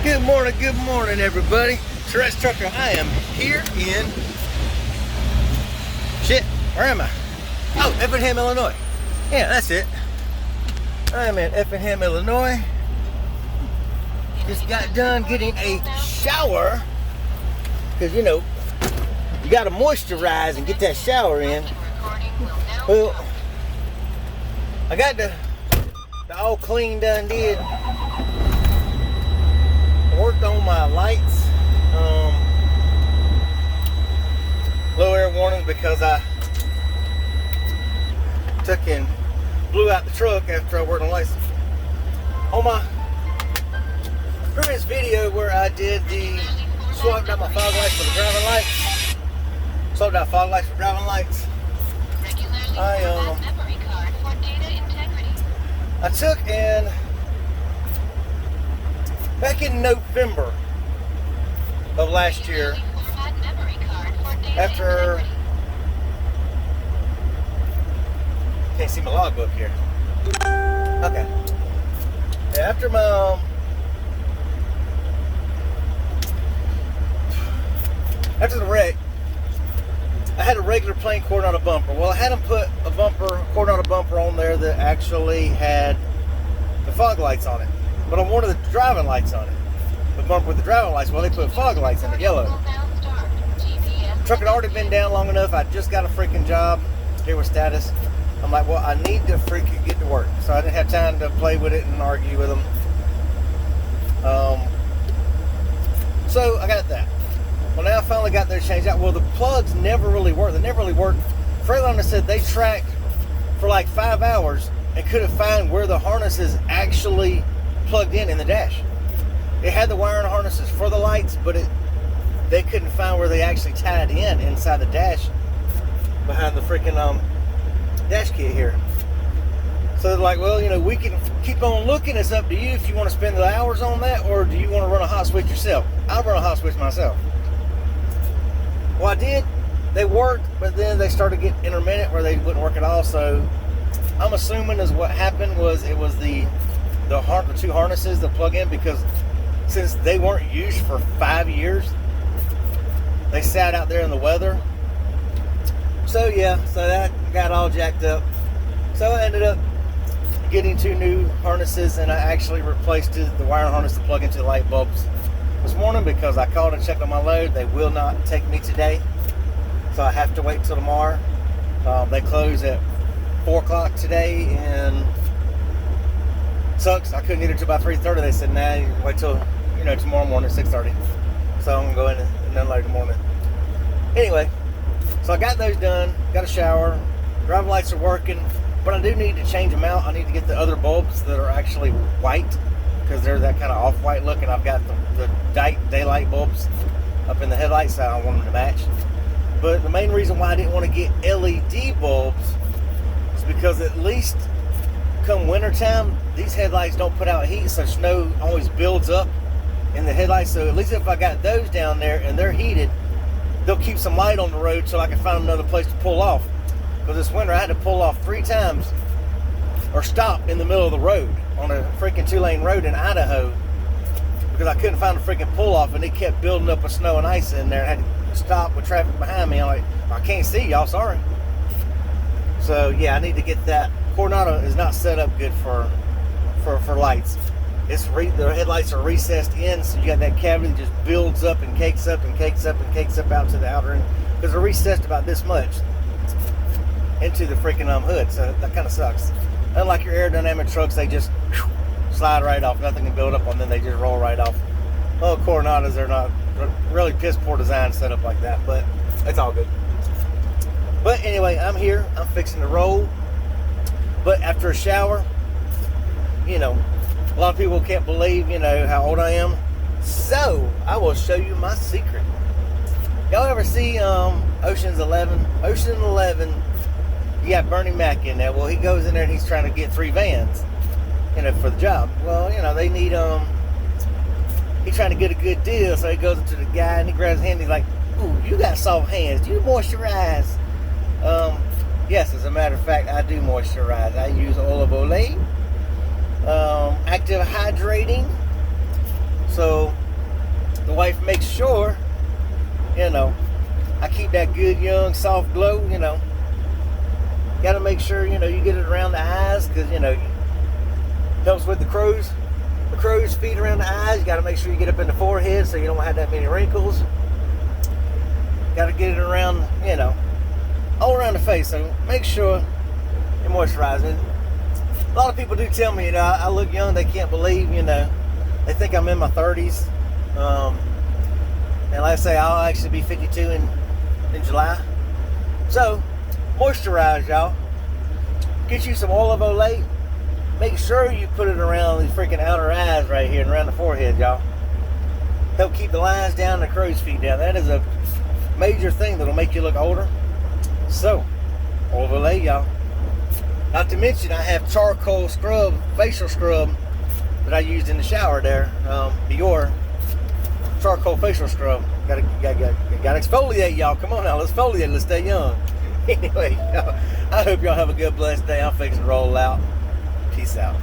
Good morning, everybody. Terrestrial Trucker, I am here in... where am I? Oh, Effingham, Illinois. Yeah, that's it. I am in Effingham, Illinois. Just got done getting a shower. Because, you know, you got to moisturize and get that shower in. Well, I got the all clean done did. Worked on my lights. Low air warning because I took and blew out the truck after I worked on lights. On my previous video where I did the swapped out my fog lights for the driving lights, swapped out fog lights for driving lights, I took and back in November of last year, after, can't see my logbook here. Okay. After my after the wreck, I had a regular plain cord on a bumper. Well, I had them put a cord on a bumper on there that actually had the fog lights on it. But I wanted the driving lights on it. The bumper with the driving lights, well, they put fog lights in it, yellow. The truck had already been down long enough. I just got a freaking job here with status. I'm like, well, I need to freaking get to work. So I didn't have time to play with it and argue with them. So I got that. Well, now I finally got those changed out. Well, the plugs never really worked. They never really worked. Freightliner said they tracked for like 5 hours and couldn't find where the harnesses actually plugged in the dash. It had the wiring harnesses for the lights, but they couldn't find where they actually tied in inside the dash behind the freaking dash kit here. So they're like, well, you know, we can keep on looking. It's up to you if you want to spend the hours on that, or do you want to run a hot switch yourself? I'll run a hot switch myself. Well, I did. They worked, but then they started getting intermittent where they wouldn't work at all. So I'm assuming is what happened was it was the two harnesses that plug in, because since they weren't used for 5 years, they sat out there in the weather. So yeah, so that got all jacked up. So I ended up getting 2 new harnesses, and I actually replaced the wiring harness to plug into the light bulbs this morning because I called and checked on my load. They will not take me today, so I have to wait till tomorrow. They close at 4 o'clock today, and sucks. I couldn't get it till about 3:30. They said, nah, you wait till, you know, tomorrow morning at 6:30. So I'm gonna go in and unload in the morning. Anyway, so I got those done, got a shower, driving lights are working, but I do need to change them out. I need to get the other bulbs that are actually white, because they're that kind of off-white look, and I've got the daylight bulbs up in the headlights, so I want them to match. But the main reason why I didn't want to get LED bulbs is because at least come wintertime, these headlights don't put out heat, so snow always builds up in the headlights. So at least if I got those down there and they're heated, they'll keep some light on the road till I can find another place to pull off. Because this winter I had to pull off 3 times or stop in the middle of the road on a freaking 2-lane road in Idaho because I couldn't find a freaking pull off, and it kept building up with snow and ice in there. I had to stop with traffic behind me. I'm like, I can't see y'all, sorry. So yeah, I need to get that. Coronado is not set up good for lights. The headlights are recessed in, so you got that cavity that just builds up and cakes up and cakes up and cakes up out to the outer end, because they're recessed about this much into the freaking hood. So that kind of sucks. Unlike your aerodynamic trucks, they just slide right off. Nothing can build up on them. They just roll right off. Well, Coronados are not really piss poor design set up like that, but it's all good. But anyway, I'm here. I'm fixing to roll. But after a shower, you know, a lot of people can't believe, you know, how old I am. So I will show you my secret. Y'all ever see Ocean's 11? Ocean 11, you got Bernie Mac in there. Well, he goes in there and he's trying to get 3 vans, you know, for the job. Well, you know, they need, he's trying to get a good deal. So he goes up to the guy and he grabs his hand. He's like, ooh, you got soft hands. Do you moisturize? Yes, as a matter of fact, I do moisturize. I use Oil of Olay, active hydrating. So keep that good, young, soft glow, you know. Got to make sure, you know, you get it around the eyes, because, you know, helps with the crow's feet around the eyes. You got to make sure you get up in the forehead so you don't have that many wrinkles. Got to get it around, you know, all around the face. So make sure you're moisturizing. A lot of people do tell me, you know, I look young. They can't believe, you know, they think I'm in my 30s. And like I say, I'll actually be 52 in July. So moisturize, y'all. Get you some Oil of Olay. Make sure you put it around these freaking outer eyes right here and around the forehead, y'all. Help keep the lines down and the crow's feet down. That is a major thing that'll make you look older. So, Oil of Olay, y'all. Not to mention, I have charcoal scrub, facial scrub that I used in the shower there. Bior charcoal facial scrub. Gotta exfoliate, y'all. Come on now, let's exfoliate. Let's stay young. Anyway, I hope y'all have a good, blessed day. I'm fixing to roll out. Peace out.